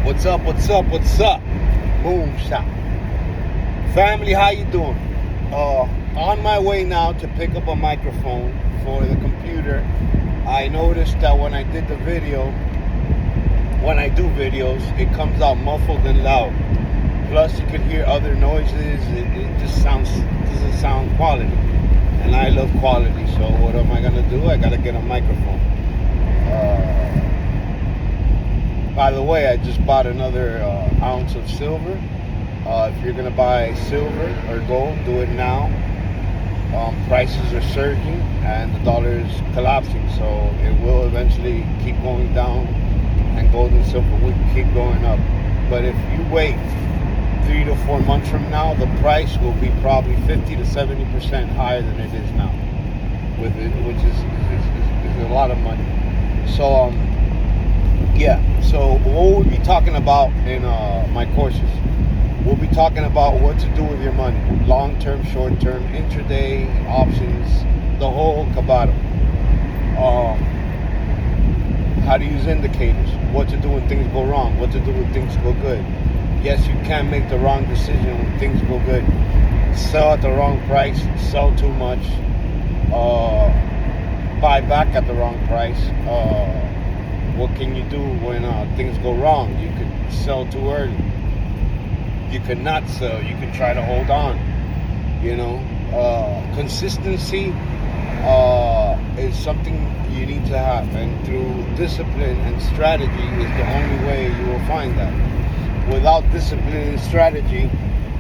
What's up? What's up? What's up? Boom shot. Family, how you doing? On my way now to pick up a microphone for the computer. I noticed that when I did the video, when I do videos, it comes out muffled and loud. Plus, you can hear other noises. It just doesn't sound quality. And I love quality, so what am I gonna do? I gotta get a microphone. By the way, I just bought another ounce of silver. If you're gonna buy silver or gold, do it now. Prices are surging and the dollar is collapsing, so it will eventually keep going down, and gold and silver will keep going up. But if you wait 3 to 4 months from now, the price will be probably 50 to 70% higher than it is now, which is a lot of money. So so what we'll be talking about in my courses, we'll be talking about what to do with your money, long-term, short-term, intraday, options, the whole kabata. How to use indicators, what to do when things go wrong, what to do when things go good. Yes, you can make the wrong decision when things go good. Sell at the wrong price, sell too much, buy back at the wrong price. What can you do when things go wrong? You could sell too early. You could not sell. You could try to hold on. Consistency is something you need to have, and through discipline and strategy is the only way you will find that. Without discipline and strategy,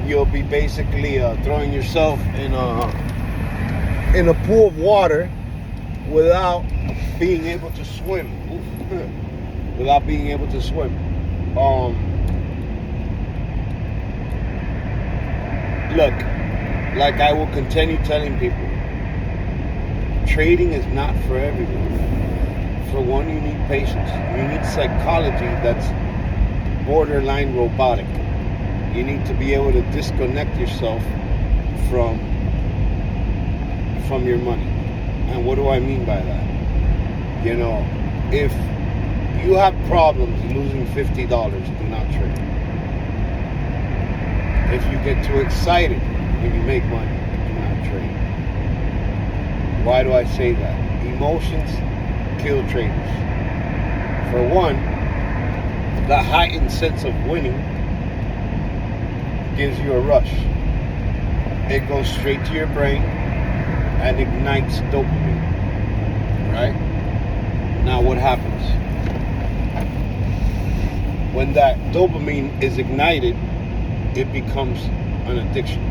you'll be basically throwing yourself in a pool of water without being able to swim. Without being able to swim. Look, like I will continue telling people, trading is not for everyone. For one, you need patience. You need psychology that's borderline robotic. You need to be able to disconnect yourself from your money. And what do I mean by that? If you have problems losing $50, do not trade. If you get too excited when you make money, do not trade. Why do I say that? Emotions kill traders. For one, the heightened sense of winning gives you a rush. It goes straight to your brain and ignites dopamine. Right? Now what happens? When that dopamine is ignited, it becomes an addiction.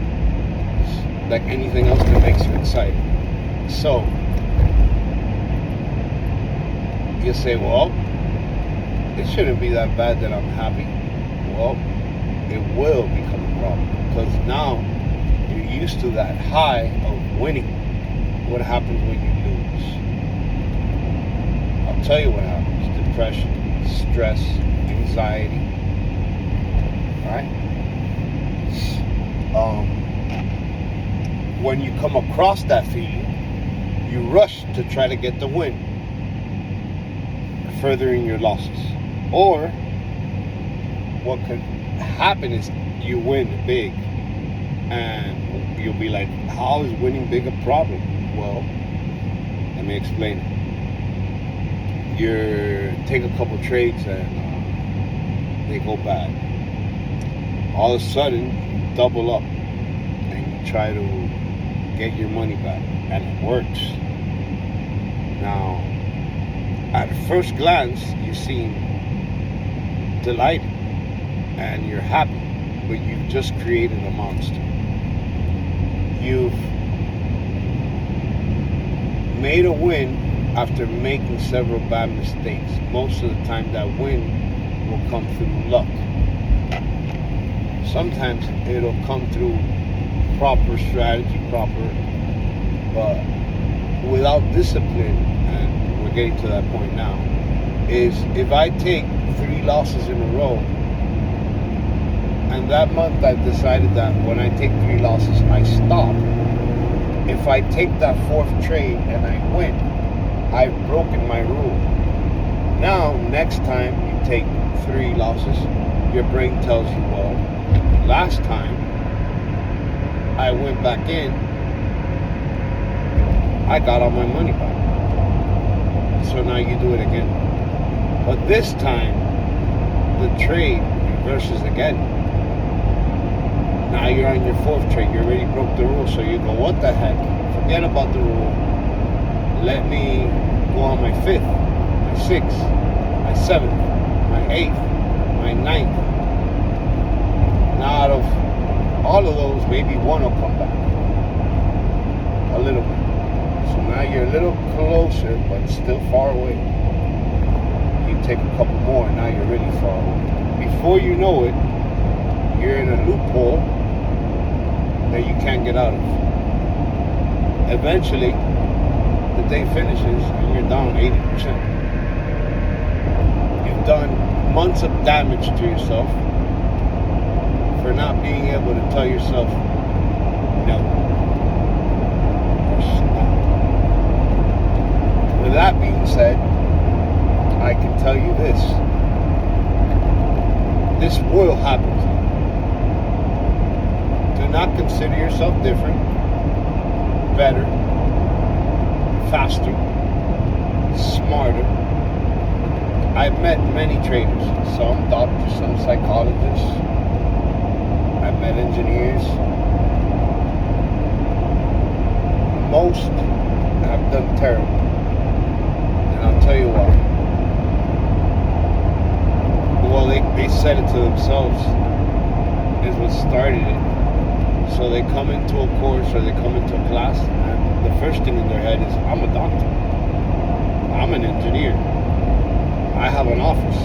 Like anything else that makes you excited. So, you say, well, it shouldn't be that bad that I'm happy. Well, it will become a problem, because now you're used to that high of winning. What happens when you lose? I'll tell you what happens. Depression, stress, anxiety. Right? When you come across that feeling, you rush to try to get the win, furthering your losses. Or what could happen is you win big, and you'll be like, how is winning big a problem? Well, let me explain it. You take a couple trades and they go bad. All of a sudden, you double up and you try to get your money back, and it works. Now, at first glance, you seem delighted and you're happy, but you've just created a monster. You've made a win after making several bad mistakes. Most of the time, that win will come through luck. Sometimes it'll come through proper strategy, but without discipline, and we're getting to that point now, is if I take 3 losses in a row, and that month I've decided that when I take 3 losses, I stop. If I take that 4th trade and I win, I've broken my rule. Now, next time you take 3 losses, your brain tells you, well, last time I went back in, I got all my money back. So now you do it again. But this time, the trade reverses again. Now you're on your fourth trade. You already broke the rule. So you go, what the heck? Forget about the rule. Let me go on my fifth, my sixth, my seventh, my eighth, my ninth. Now out of all of those, maybe one will come back. A little bit. So now you're a little closer, but still far away. You take a couple more, and now you're really far away. Before you know it, you're in a loophole that you can't get out of. Eventually, the day finishes and you're down 80%. You've done months of damage to yourself for not being able to tell yourself no. With that being said, I can tell you this. This will happen to you. Do not consider yourself different, better, faster, smarter. I've met many traders, some doctors, some psychologists. I've met engineers. Most have done terrible. And I'll tell you why. Well, they said it to themselves is what started it. So they come into a course or they come into a class and the first thing in their head is, I'm a doctor. I'm an engineer. I have an office.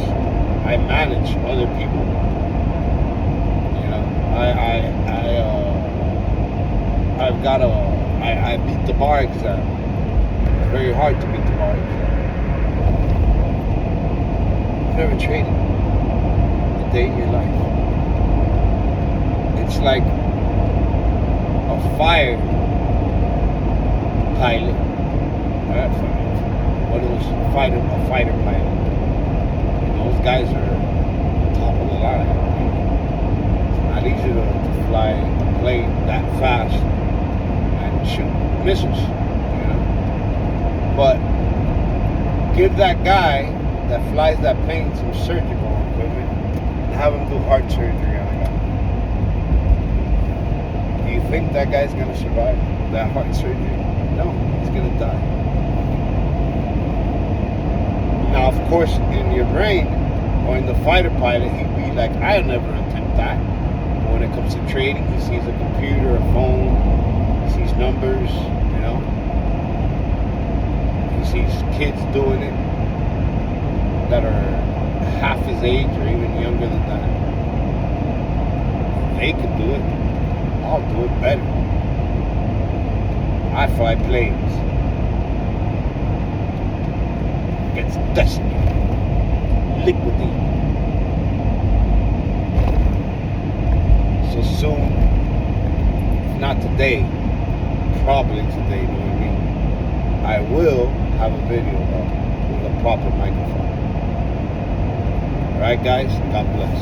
I manage other people. You know, I beat the bar exam. It's very hard to beat the bar exam. I've never traded a day in your life. It's like a fighter pilot. What is a fighter pilot? And those guys are top of the line. It's not easy to fly a plane that fast and shoot missiles, you know. But give that guy that flies that plane some surgical equipment and have him do heart surgery on a guy. Do you think that guy's gonna survive that heart surgery? No, he's gonna die. Now, of course, in your brain, or in the fighter pilot, he'd be like, I'll never attempt that. But when it comes to trading, he sees a computer, a phone, he sees numbers, you know. He sees kids doing it that are half his age or even younger than that. They could do it. I'll do it better. I fly planes. Gets decimated, liquidated. So soon, if not today, probably today, knowing me, I will have a video up with a proper microphone. Alright guys, God bless.